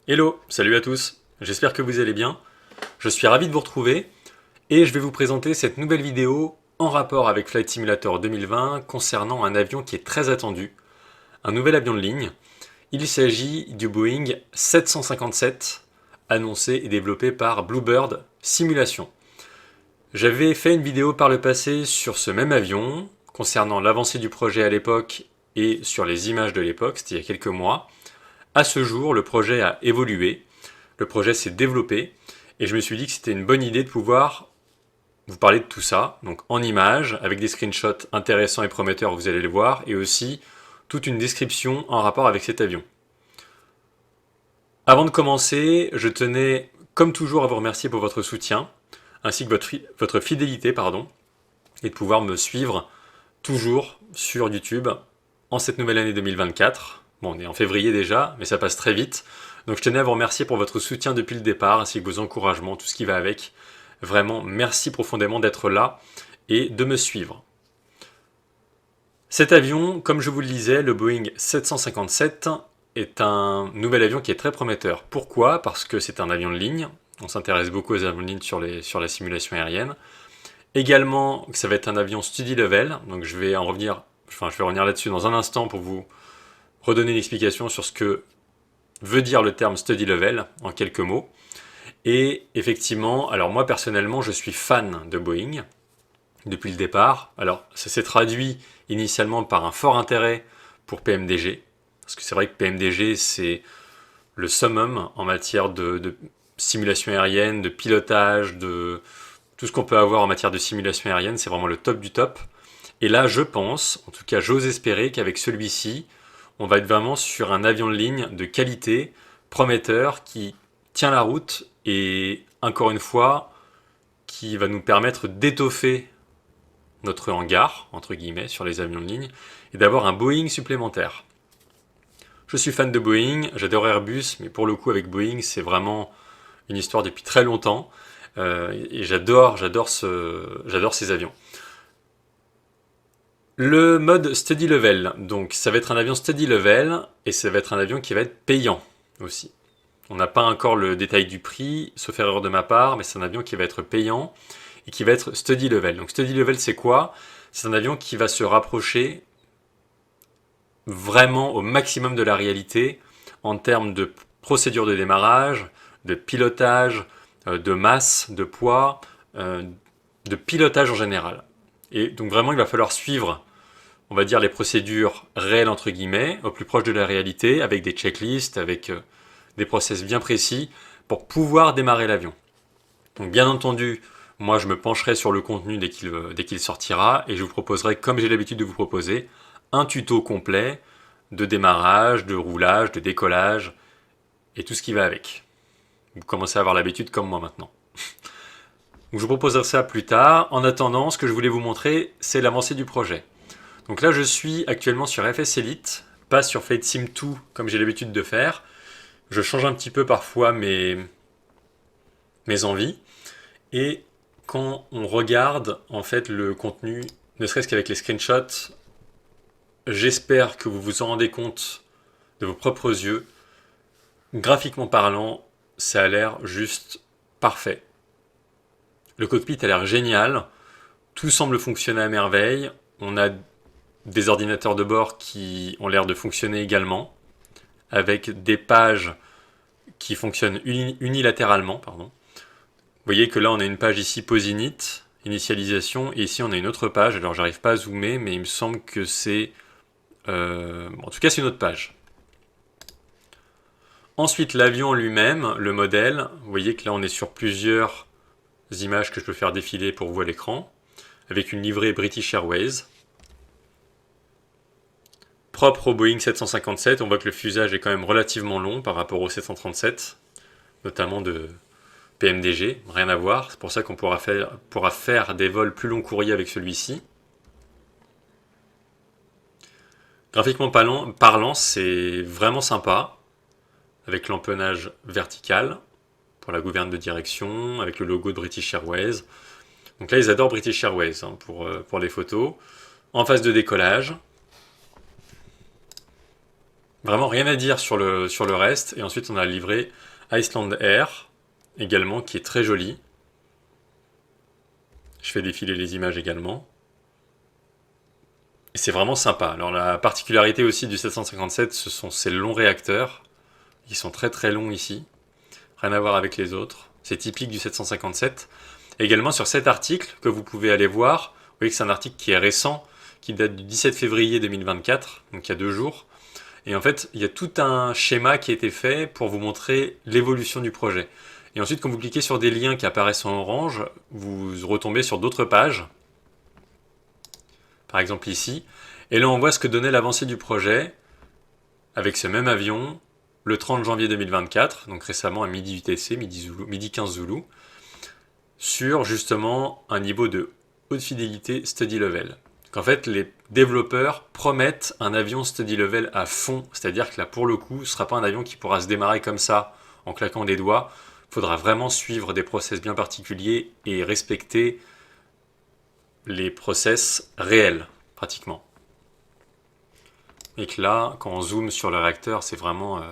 Hello, salut à tous, j'espère que vous allez bien. Je suis ravi de vous retrouver et je vais vous présenter cette nouvelle vidéo en rapport avec Flight Simulator 2020 concernant un avion qui est très attendu, un nouvel avion de ligne. Il s'agit du Boeing 757 annoncé et développé par Bluebird Simulation. J'avais fait une vidéo par le passé sur ce même avion concernant l'avancée du projet à l'époque et sur les images de l'époque, c'était il y a quelques mois. À ce jour, le projet a évolué, le projet s'est développé, et je me suis dit que c'était une bonne idée de pouvoir vous parler de tout ça, donc en images, avec des screenshots intéressants et prometteurs, vous allez les voir, et aussi toute une description en rapport avec cet avion. Avant de commencer, je tenais, comme toujours, à vous remercier pour votre soutien, ainsi que votre fidélité, et de pouvoir me suivre toujours sur YouTube en cette nouvelle année 2024. Bon, on est en février déjà, mais ça passe très vite. Donc je tenais à vous remercier pour votre soutien depuis le départ, ainsi que vos encouragements, tout ce qui va avec. Vraiment, merci profondément d'être là et de me suivre. Cet avion, comme je vous le disais, le Boeing 757, est un nouvel avion qui est très prometteur. Pourquoi? Parce que c'est un avion de ligne. On s'intéresse beaucoup aux avions de ligne sur la simulation aérienne. Également, ça va être un avion study level, donc je vais revenir là-dessus dans un instant pour vous redonner une explication sur ce que veut dire le terme study level en quelques mots. Et effectivement, alors moi personnellement, je suis fan de Boeing depuis le départ. Alors ça s'est traduit initialement par un fort intérêt pour PMDG, parce que c'est vrai que PMDG c'est le summum en matière de simulation aérienne, de pilotage, de tout ce qu'on peut avoir en matière de simulation aérienne, c'est vraiment le top du top. Et là, je pense, en tout cas j'ose espérer qu'avec celui-ci, on va être vraiment sur un avion de ligne de qualité, prometteur, qui tient la route et, encore une fois, qui va nous permettre d'étoffer notre hangar, entre guillemets, sur les avions de ligne, et d'avoir un Boeing supplémentaire. Je suis fan de Boeing, j'adore Airbus, mais pour le coup avec Boeing, c'est vraiment une histoire depuis très longtemps, et j'adore ces avions. Le mode steady level, donc ça va être un avion steady level et ça va être un avion qui va être payant aussi. On n'a pas encore le détail du prix, sauf erreur de ma part, mais c'est un avion qui va être payant et qui va être steady level. Donc steady level c'est quoi? C'est un avion qui va se rapprocher vraiment au maximum de la réalité en termes de procédure de démarrage, de pilotage, de masse, de poids, de pilotage en général. Et donc vraiment il va falloir suivre, on va dire, les procédures réelles entre guillemets, au plus proche de la réalité, avec des checklists, avec des process bien précis, pour pouvoir démarrer l'avion. Donc bien entendu, moi je me pencherai sur le contenu dès qu'il sortira, et je vous proposerai, comme j'ai l'habitude de vous proposer, un tuto complet de démarrage, de roulage, de décollage, et tout ce qui va avec. Vous commencez à avoir l'habitude comme moi maintenant. Donc je vous proposerai ça plus tard. En attendant, ce que je voulais vous montrer, c'est l'avancée du projet. Donc là, je suis actuellement sur FS Elite, pas sur Flight Sim 2 comme j'ai l'habitude de faire. Je change un petit peu parfois mes envies. Et quand on regarde en fait le contenu, ne serait-ce qu'avec les screenshots, j'espère que vous vous en rendez compte de vos propres yeux. Graphiquement parlant, ça a l'air juste parfait. Le cockpit a l'air génial. Tout semble fonctionner à merveille. On a des ordinateurs de bord qui ont l'air de fonctionner également, avec des pages qui fonctionnent unilatéralement. Vous voyez que là on a une page ici pause init, initialisation, et ici on a une autre page. Alors j'arrive pas à zoomer, mais il me semble que c'est... en tout cas c'est une autre page. Ensuite l'avion lui-même, le modèle, vous voyez que là on est sur plusieurs images que je peux faire défiler pour vous à l'écran, avec une livrée British Airways. Propre au Boeing 757, on voit que le fusage est quand même relativement long par rapport au 737, notamment de PMDG, rien à voir, c'est pour ça qu'on pourra faire des vols plus long courrier avec celui-ci. Graphiquement parlant, c'est vraiment sympa, avec l'empennage vertical pour la gouverne de direction, avec le logo de British Airways. Donc là, ils adorent British Airways pour les photos. En phase de décollage, Vraiment rien à dire sur le reste. Et ensuite, on a livré Iceland Air, également, qui est très joli. Je fais défiler les images également. Et c'est vraiment sympa. Alors la particularité aussi du 757, ce sont ces longs réacteurs. Ils sont très très longs ici. Rien à voir avec les autres. C'est typique du 757. Également sur cet article que vous pouvez aller voir, vous voyez que c'est un article qui est récent, qui date du 17 février 2024, donc il y a 2 jours. Et en fait, il y a tout un schéma qui a été fait pour vous montrer l'évolution du projet. Et ensuite, quand vous cliquez sur des liens qui apparaissent en orange, vous retombez sur d'autres pages. Par exemple ici. Et là, on voit ce que donnait l'avancée du projet avec ce même avion le 30 janvier 2024, donc récemment à midi UTC, midi 15 Zulu, sur justement un niveau de haute fidélité study level. Donc en fait, les développeurs promettent un avion study level à fond, c'est-à-dire que là, pour le coup, ce ne sera pas un avion qui pourra se démarrer comme ça, en claquant des doigts. Il faudra vraiment suivre des process bien particuliers et respecter les process réels, pratiquement. Et que là, quand on zoome sur le réacteur, c'est vraiment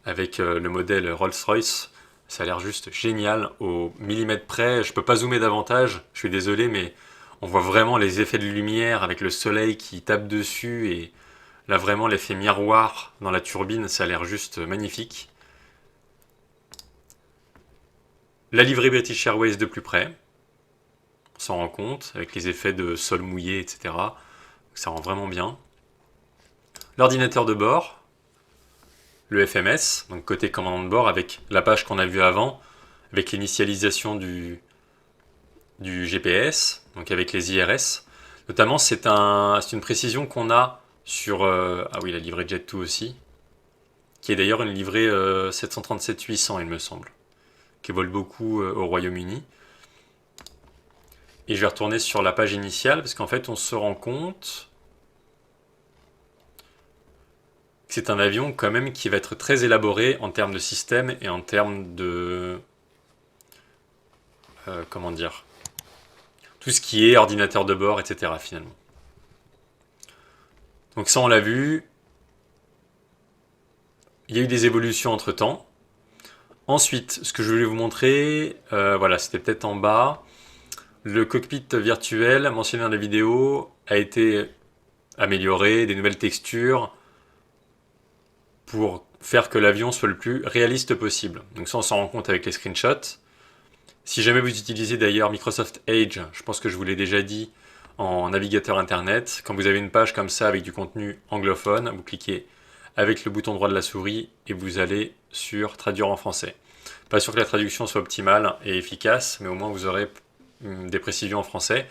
avec le modèle Rolls-Royce, ça a l'air juste génial au millimètre près. Je peux pas zoomer davantage, je suis désolé, mais on voit vraiment les effets de lumière avec le soleil qui tape dessus et là vraiment l'effet miroir dans la turbine, ça a l'air juste magnifique. La livrée British Airways de plus près, on s'en rend compte avec les effets de sol mouillé, etc. Ça rend vraiment bien. L'ordinateur de bord, le FMS, donc côté commandant de bord, avec la page qu'on a vue avant, avec l'initialisation du GPS, donc avec les IRS. Notamment, c'est une précision qu'on a sur... ah oui, la livrée Jet2 aussi, qui est d'ailleurs une livrée 737-800, il me semble, qui vole beaucoup au Royaume-Uni. Et je vais retourner sur la page initiale, parce qu'en fait, on se rend compte... c'est un avion quand même qui va être très élaboré en termes de système et en termes de... comment dire, tout ce qui est ordinateur de bord, etc. finalement. Donc ça on l'a vu. Il y a eu des évolutions entre temps. Ensuite, ce que je voulais vous montrer, voilà, c'était peut-être en bas. Le cockpit virtuel mentionné dans la vidéo a été amélioré, des nouvelles textures pour faire que l'avion soit le plus réaliste possible. Donc ça on s'en rend compte avec les screenshots. Si jamais vous utilisez d'ailleurs Microsoft Edge, je pense que je vous l'ai déjà dit, en navigateur internet, quand vous avez une page comme ça avec du contenu anglophone, vous cliquez avec le bouton droit de la souris et vous allez sur traduire en français. Pas sûr que la traduction soit optimale et efficace, mais au moins vous aurez des précisions en français.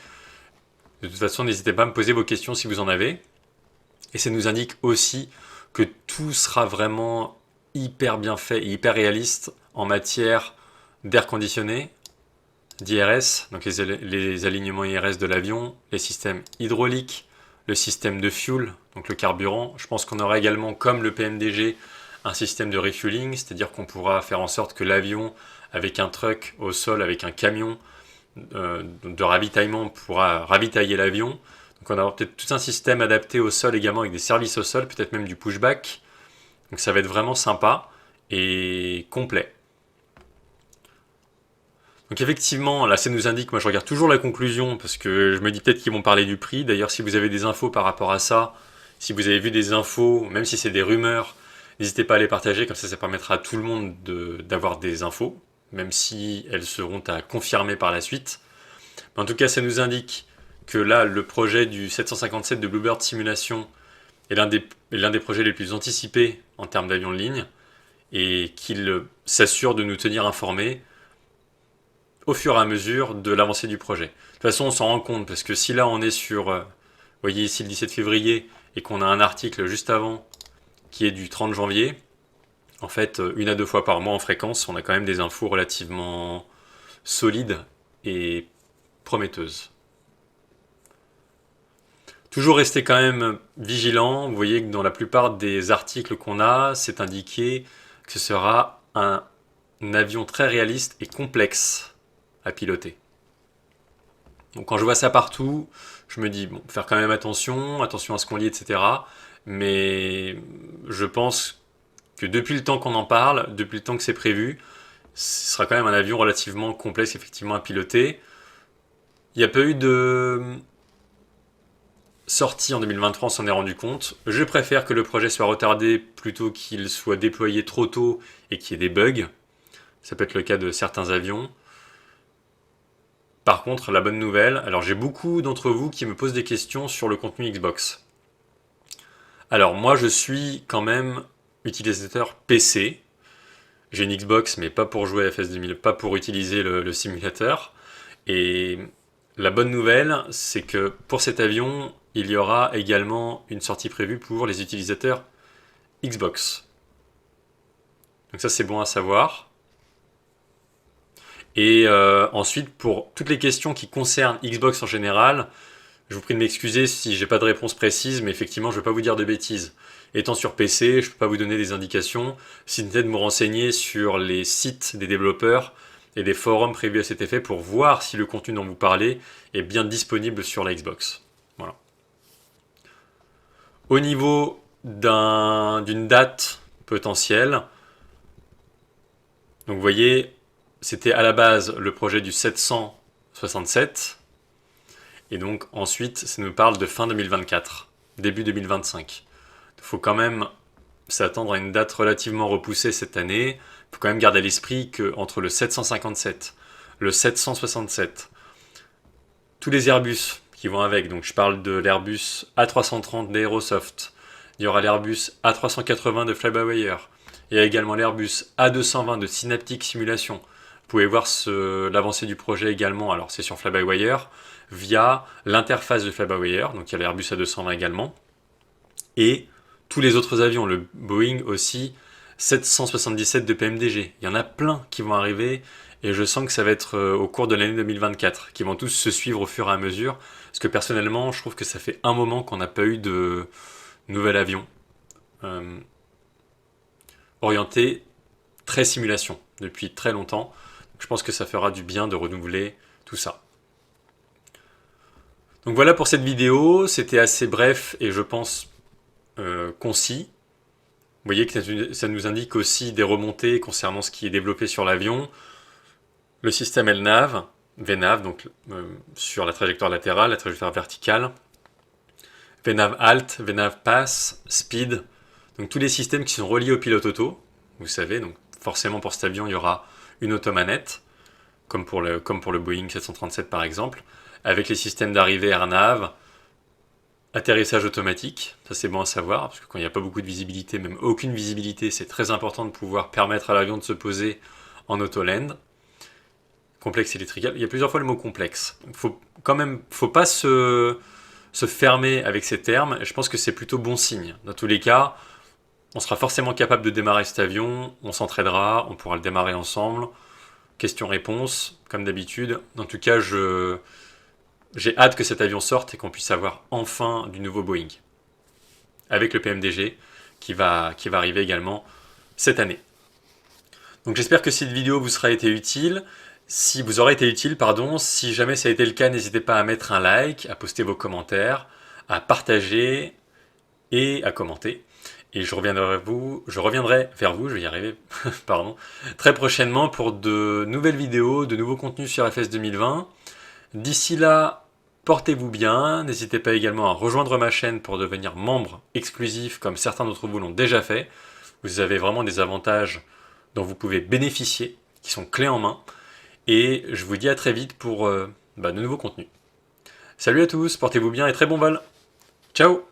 De toute façon, n'hésitez pas à me poser vos questions si vous en avez. Et ça nous indique aussi que tout sera vraiment hyper bien fait et hyper réaliste en matière d'air conditionné, d'IRS, donc les alignements IRS de l'avion, les systèmes hydrauliques, le système de fuel, donc le carburant. Je pense qu'on aura également, comme le PMDG, un système de refueling, c'est-à-dire qu'on pourra faire en sorte que l'avion, avec un truck au sol, avec un camion de ravitaillement, pourra ravitailler l'avion. Donc on aura peut-être tout un système adapté au sol également, avec des services au sol, peut-être même du pushback. Donc ça va être vraiment sympa et complet. Donc effectivement, là ça nous indique, moi je regarde toujours la conclusion parce que je me dis peut-être qu'ils vont parler du prix. D'ailleurs si vous avez des infos par rapport à ça, si vous avez vu des infos, même si c'est des rumeurs, n'hésitez pas à les partager, comme ça permettra à tout le monde d'avoir des infos, même si elles seront à confirmer par la suite. Mais en tout cas ça nous indique que là le projet du 757 de Bluebird Simulation est l'un des projets les plus anticipés en termes d'avion de ligne et qu'il s'assure de nous tenir informés au fur et à mesure de l'avancée du projet. De toute façon, on s'en rend compte, parce que si là on est sur, vous voyez ici le 17 février, et qu'on a un article juste avant, qui est du 30 janvier, en fait, 1 à 2 fois par mois en fréquence, on a quand même des infos relativement solides et prometteuses. Toujours rester quand même vigilant, vous voyez que dans la plupart des articles qu'on a, c'est indiqué que ce sera un avion très réaliste et complexe à piloter. Donc quand je vois ça partout, je me dis, bon, faire quand même attention à ce qu'on lit, etc. Mais je pense que depuis le temps qu'on en parle, depuis le temps que c'est prévu, ce sera quand même un avion relativement complexe effectivement à piloter. Il n'y a pas eu de sortie en 2023, on s'en est rendu compte. Je préfère que le projet soit retardé plutôt qu'il soit déployé trop tôt et qu'il y ait des bugs. Ça peut être le cas de certains avions. Par contre, la bonne nouvelle, alors j'ai beaucoup d'entre vous qui me posent des questions sur le contenu Xbox. Alors moi je suis quand même utilisateur PC. J'ai une Xbox mais pas pour jouer à FS 2000, pas pour utiliser le simulateur. Et la bonne nouvelle, c'est que pour cet avion, il y aura également une sortie prévue pour les utilisateurs Xbox. Donc ça c'est bon à savoir. Et ensuite, pour toutes les questions qui concernent Xbox en général, je vous prie de m'excuser si j'ai pas de réponse précise, mais effectivement, je ne vais pas vous dire de bêtises. Étant sur PC, je ne peux pas vous donner des indications, si ce n'est de me renseigner sur les sites des développeurs et des forums prévus à cet effet pour voir si le contenu dont vous parlez est bien disponible sur la Xbox. Voilà. Au niveau d'une date potentielle, donc vous voyez, c'était à la base le projet du 767. Et donc ensuite, ça nous parle de fin 2024, début 2025. Il faut quand même s'attendre à une date relativement repoussée cette année. Il faut quand même garder à l'esprit qu'entre le 757, le 767, tous les Airbus qui vont avec, donc je parle de l'Airbus A330 d'Aerosoft, il y aura l'Airbus A380 de Fly-by-Wire, il y a également l'Airbus A220 de Synaptic Simulation. Vous pouvez voir l'avancée du projet également, alors c'est sur Fly-by-Wire, via l'interface de Fly-by-Wire, donc il y a l'Airbus A220 également, et tous les autres avions, le Boeing aussi 777 de PMDG. Il y en a plein qui vont arriver, et je sens que ça va être au cours de l'année 2024, qui vont tous se suivre au fur et à mesure, parce que personnellement, je trouve que ça fait un moment qu'on n'a pas eu de nouvel avion orienté très simulation, depuis très longtemps. Donc je pense que ça fera du bien de renouveler tout ça. Donc voilà pour cette vidéo, c'était assez bref et je pense concis. Vous voyez que ça nous indique aussi des remontées concernant ce qui est développé sur l'avion. Le système LNAV, VNAV, donc sur la trajectoire latérale, la trajectoire verticale. VNAV Alt, VNAV Pass, Speed. Donc tous les systèmes qui sont reliés au pilote auto. Vous savez, donc forcément pour cet avion, il y aura une automanette, comme pour le Boeing 737 par exemple, avec les systèmes d'arrivée AirNav, atterrissage automatique, ça c'est bon à savoir, parce que quand il n'y a pas beaucoup de visibilité, même aucune visibilité, c'est très important de pouvoir permettre à l'avion de se poser en autoland. Complexe électrical, il y a plusieurs fois le mot complexe. Faut pas se fermer avec ces termes, et je pense que c'est plutôt bon signe. Dans tous les cas, on sera forcément capable de démarrer cet avion, on s'entraidera, on pourra le démarrer ensemble. Question-réponse, comme d'habitude. En tout cas, j'ai hâte que cet avion sorte et qu'on puisse avoir enfin du nouveau Boeing. Avec le PMDG qui va arriver également cette année. Donc j'espère que cette vidéo vous aura été utile. Si jamais ça a été le cas, n'hésitez pas à mettre un like, à poster vos commentaires, à partager et à commenter. Et je reviendrai vers vous, je vais y arriver, pardon, très prochainement pour de nouvelles vidéos, de nouveaux contenus sur FS 2020. D'ici là, portez-vous bien. N'hésitez pas également à rejoindre ma chaîne pour devenir membre exclusif comme certains d'entre vous l'ont déjà fait. Vous avez vraiment des avantages dont vous pouvez bénéficier, qui sont clés en main. Et je vous dis à très vite pour de nouveaux contenus. Salut à tous, portez-vous bien et très bon vol. Ciao!